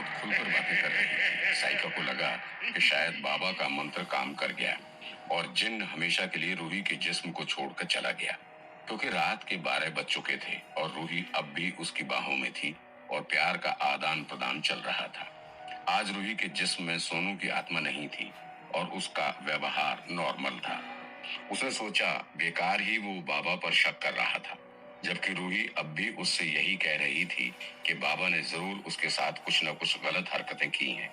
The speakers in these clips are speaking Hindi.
बहुत खुलकर बातें कर रही थी। साइका को लगा कि शायद बाबा का मंत्र काम कर गया और जिन्न हमेशा के लिए रूही के जिस्म को छोड़कर चला गया, क्योंकि रात के 12 बज चुके थे और रूही अब भी उसकी बाहों में थी और प्यार का आदान प्रदान चल रहा था। आज रूही के जिस्म में सोनू की आत्मा नहीं थी और उसका व्यवहार नॉर्मल था। उसने सोचा बेकार ही वो बाबा पर शक कर रहा था, जबकि रूही अब भी उससे यही कह रही थी कि बाबा ने जरूर उसके साथ कुछ न कुछ गलत हरकतें की हैं।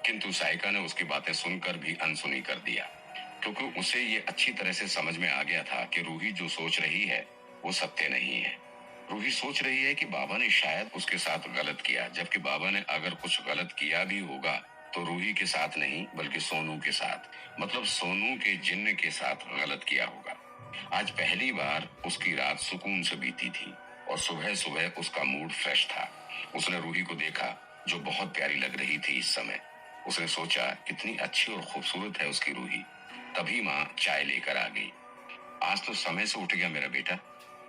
किंतु साइका ने उसकी बातें सुनकर भी अनसुनी कर दिया, क्योंकि उसे ये अच्छी तरह से समझ में आ गया था कि रूही जो सोच रही है वो सत्य नहीं है। रूही सोच रही है कि बाबा ने शायद उसके साथ गलत किया, जबकि बाबा ने अगर कुछ गलत किया भी होगा तो रूही के साथ नहीं बल्कि सोनू के साथ, मतलब सोनू के जिन्न के साथ गलत किया होगा। आज पहली बार उसकी रात सुकून से बीती थी और सुबह सुबह उसका मूड फ्रेश था। उसने रूही को देखा जो बहुत प्यारी लग रही थी इस समय। उसने सोचा कितनी अच्छी और खूबसूरत है उसकी रूही। तभी माँ चाय लेकर आ गई। आज तो समय से उठ गया मेरा बेटा,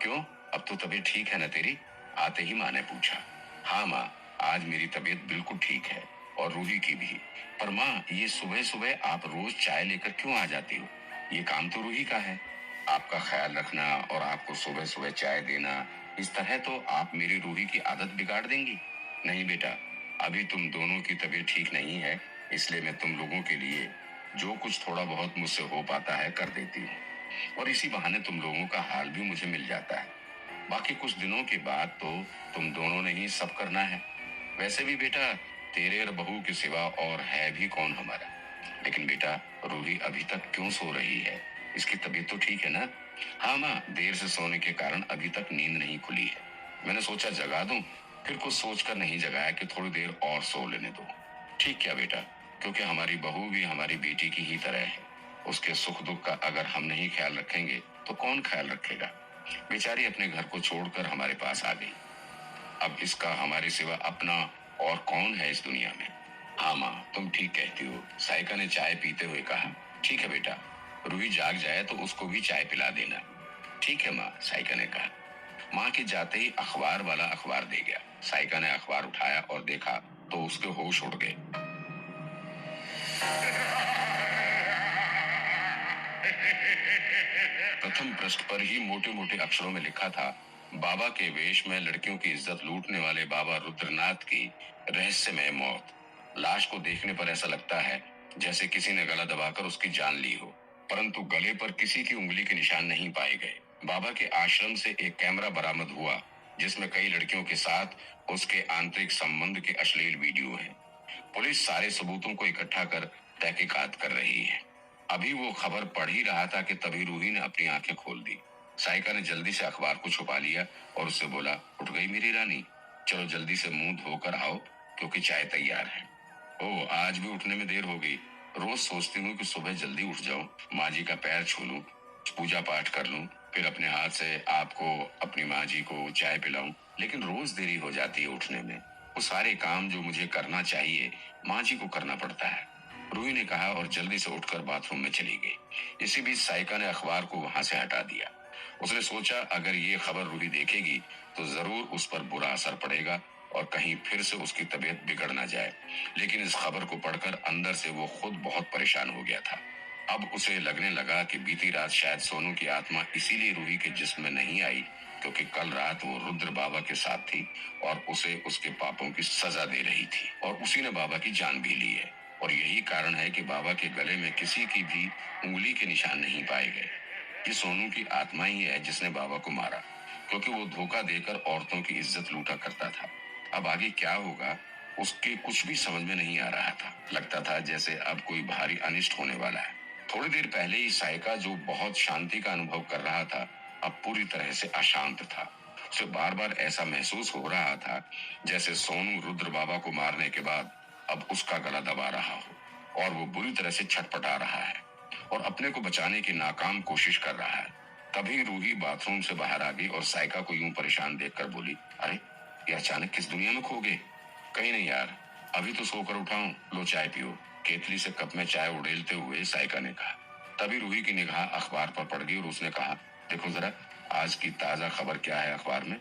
क्यों अब तो तबीयत ठीक है ना तेरी? आते ही माँ ने पूछा। हाँ माँ, आज मेरी तबीयत बिल्कुल ठीक है और रूही की भी। पर माँ, ये सुबह सुबह आप रोज चाय लेकर क्यों आ जाती हो? ये काम तो रूही का है। आपका ख्याल रखना और आपको सुबह सुबह चाय देना, इस तरह तो आप मेरी रूही की आदत बिगाड़ देंगी। नहीं बेटा, अभी तुम दोनों की तबीयत ठीक नहीं है, इसलिए मैं तुम लोगों के लिए जो कुछ थोड़ा बहुत मुझसे हो पाता है कर देती हूँ और इसी बहाने तुम लोगों का हाल भी मुझे मिल जाता है। बाकी कुछ दिनों के बाद तो तुम दोनों ने ही सब करना है। वैसे भी बेटा, तेरे और बहू के सिवा और है भी कौन हमारा? लेकिन बेटा, रूही अभी तक क्यों सो रही है? इसकी तबीयत तो ठीक है ना? हाँ माँ, देर से सोने के कारण अभी तक नींद नहीं खुली है। मैंने सोचा जगा दूं, फिर कुछ सोचकर नहीं जगाया कि थोड़ी देर और सो लेने दो। ठीक क्या बेटा, क्योंकि हमारी बहू भी हमारी बेटी की ही तरह है। उसके सुख दुख का अगर हम नहीं ख्याल रखेंगे तो कौन ख्याल रखेगा? बेचारी अपने घर को छोड़कर हमारे पास आ गई। अब इसका हमारे सिवा अपना और कौन है इस दुनिया में? हाँ माँ, तुम ठीक कहती हो, साइका ने चाय पीते हुए कहा। ठीक है बेटा, रूही जाग जाए तो उसको भी चाय पिला देना। ठीक है माँ, साइका ने कहा। माँ के जाते ही अखबार वाला अखबार दे गया। साइका ने अखबार उठाया और देखा तो उसके होश उड़ गए। प्रथम पृष्ठ पर ही मोटे मोटे अक्षरों में लिखा था, बाबा के वेश में लड़कियों की इज्जत लूटने वाले बाबा रुद्रनाथ की रहस्यमय मौत। लाश को देखने पर ऐसा लगता है जैसे किसी ने गला दबाकर उसकी जान ली हो, परंतु गले पर किसी की उंगली के निशान नहीं पाए गए। बाबा के आश्रम से एक कैमरा बरामद हुआ जिसमें कई लड़कियों के साथ उसके आंतरिक संबंध के अश्लील वीडियो हैं। पुलिस सारे सबूतों को इकट्ठा कर तहकीकात कर रही है। अभी वो खबर पढ़ ही रहा था कि तभी रूही ने अपनी आंखें खोल दी। साइका ने जल्दी से अखबार को छुपा लिया और उससे बोला, उठ गई मेरी रानी? चलो जल्दी से मुंह धोकर आओ, क्योंकि चाय तैयार है। ओह, आज भी उठने में देर हो गई। रोज सोचती हूँ कि सुबह जल्दी उठ जाऊं, माँ जी का पैर छू लूं, पूजा पाठ कर लूं, फिर अपने हाथ से आपको, अपनी माँ जी को चाय पिलाऊं, लेकिन रोज देरी हो जाती है उठने में। वो सारे काम जो मुझे करना चाहिए माँ जी को करना पड़ता है, रूही ने कहा और जल्दी से उठकर बाथरूम में चली गई। इसी बीच साइका ने अखबार को वहां से हटा दिया। उसने सोचा अगर ये खबर रूही देखेगी तो जरूर उस पर बुरा असर पड़ेगा और कहीं फिर से उसकी तबीयत बिगड़ ना जाए। लेकिन इस खबर को पढ़कर अंदर से वो खुद बहुत परेशान हो गया था। अब उसे लगने लगा कि बीती रात शायद सोनू की आत्मा इसीलिए रूही के जिस्म में नहीं आई क्योंकि कल रात वो रुद्र बाबा के साथ थी और उसे उसके पापों की सजा दे रही थी और उसी ने बाबा की जान भी ली है। और यही कारण है कि बाबा के गले में किसी की भी उंगली के निशान नहीं पाए गए। ये सोनू की आत्मा ही है जिसने बाबा को मारा, क्योंकि वो धोखा देकर औरतों की इज्जत लूटा करता था। अब आगे क्या होगा उसके कुछ भी समझ में नहीं आ रहा था। लगता था जैसे अब कोई भारी अनिष्ट होने वाला है। थोड़ी देर पहले ही साइका जो बहुत शांति का अनुभव कर रहा था अब पूरी तरह से अशांत था। उसे बार बार ऐसा महसूस हो रहा था जैसे सोनू रुद्र बाबा को मारने के बाद अब उसका गला दबा रहा हो और वो बुरी तरह से छटपटा रहा है और अपने को बचाने की नाकाम कोशिश कर रहा है। तभी रूही बाथरूम से बाहर आ गई और साइका को यूं परेशान देखकर बोली, अरे ये अचानक किस दुनिया में खो गए? कहीं नहीं यार, अभी तो सोकर उठा हूं, लो चाय पियो। केतली से कप में चाय उड़ेलते हुए साइका ने कहा। तभी रूही की निगाह अखबार पर पड़ गई और उसने कहा, देखो जरा आज की ताजा खबर क्या है अखबार में।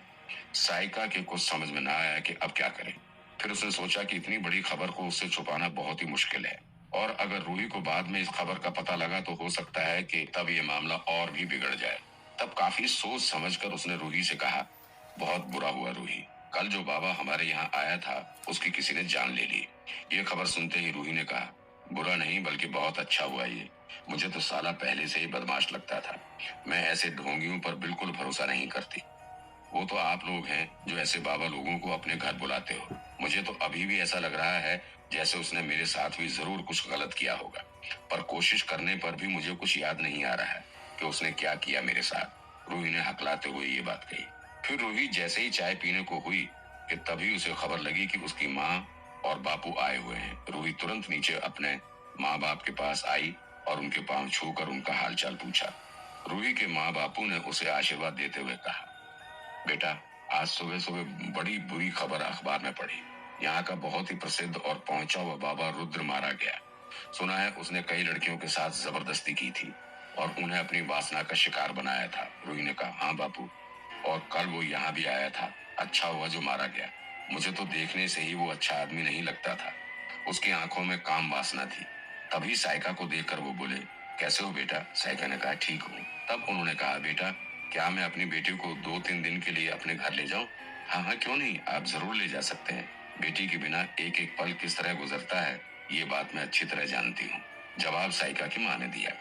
साइका के कुछ समझ में ना आया कि अब क्या करें। फिर उसने सोचा कि इतनी बड़ी खबर को उससे छुपाना बहुत ही मुश्किल है, और अगर रूही को बाद में इस खबर का पता लगा तो हो सकता है कि तब ये मामला और भी बिगड़ जाए। तब काफी सोच समझकर उसने रूही से कहा, बहुत बुरा हुआ रूही, कल जो बाबा हमारे यहाँ आया था उसकी किसी ने जान ले ली। ये खबर सुनते ही रूही ने कहा, बुरा नहीं बल्कि बहुत अच्छा हुआ ये। मुझे तो साला पहले से ही बदमाश लगता था। मैं ऐसे ढोंगियों पर बिल्कुल भरोसा नहीं करती। वो तो आप लोग हैं जो ऐसे बाबा लोगों को अपने घर बुलाते हो। मुझे तो अभी भी ऐसा लग रहा है जैसे उसने मेरे साथ भी जरूर कुछ गलत किया होगा, पर कोशिश करने पर भी मुझे कुछ याद नहीं आ रहा है कि उसने क्या किया मेरे साथ। रूही ने हकलाते हुए ये बात कही। फिर रूही जैसे ही चाय पीने को हुई कि तभी उसे खबर लगी कि उसकी माँ और बापू आए हुए हैं। रूही तुरंत नीचे अपने माँ बाप के पास आई और उनके पांव छूकर उनका हालचाल पूछा। रूही के माँ बापू ने उसे आशीर्वाद देते हुए कहा, बेटा, आज सुबह सुबह बड़ी बुरी खबर अखबार में पढ़ी। यहाँ का बहुत ही प्रसिद्ध और पहुंचा हुआ बाबा रुद्र मारा गया। सुना है उसने कई लड़कियों के साथ जबरदस्ती की थी और उन्हें अपनी वासना का शिकार बनाया था। रूही ने कहा, हाँ बापू, और कल वो यहाँ भी आया था। अच्छा हुआ जो मारा गया। मुझे तो देखने से ही वो अच्छा आदमी नहीं लगता था। उसकी आंखों में काम वासना थी। तभी साइका को देखकर वो बोले, कैसे हो बेटा? साइका ने कहा, ठीक हूँ। तब उन्होंने कहा, बेटा, क्या मैं अपनी बेटी को 2-3 दिन के लिए अपने घर ले जाऊं? हाँ हाँ, क्यों नहीं, आप जरूर ले जा सकते हैं। बेटी के बिना एक एक पल किस तरह गुजरता है ये बात मैं अच्छी तरह जानती हूँ। जवाब साइका की माँ ने दिया।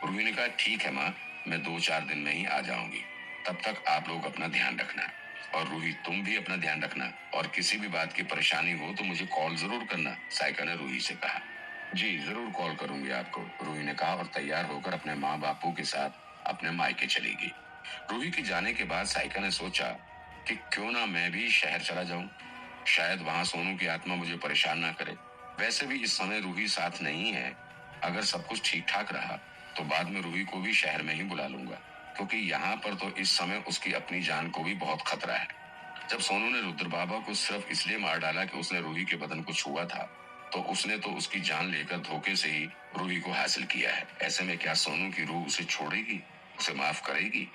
रूही ने कहा, ठीक है माँ, मैं 2-4 दिन में ही आ जाऊंगी। तब तक आप लोग अपना ध्यान रखना। और रूही, तुम भी अपना ध्यान रखना, और किसी भी बात की परेशानी हो तो मुझे कॉल जरूर करना, साइका ने रूही से कहा। जी जरूर कॉल करूंगी आपको, रूही ने कहा और तैयार होकर अपने माँ बापू के साथ अपने मायके चली गई। रूही के जाने के बाद साइका ने सोचा कि क्यों ना मैं भी शहर चला जाऊं। शायद वहां सोनू की आत्मा मुझे परेशान ना करे। वैसे भी इस समय रूही साथ नहीं है। अगर सब कुछ ठीक ठाक रहा तो बाद में रूही को भी शहर में ही बुला लूंगा, क्योंकि यहाँ पर तो इस समय उसकी अपनी जान को भी बहुत खतरा है। जब सोनू ने रुद्र बाबा को सिर्फ इसलिए मार डाला कि उसने रूही के बदन को छुआ था, तो उसने तो उसकी जान लेकर धोखे से ही रूही को हासिल किया है। ऐसे में क्या सोनू की रूह उसे छोड़ेगी, उसे माफ करेगी?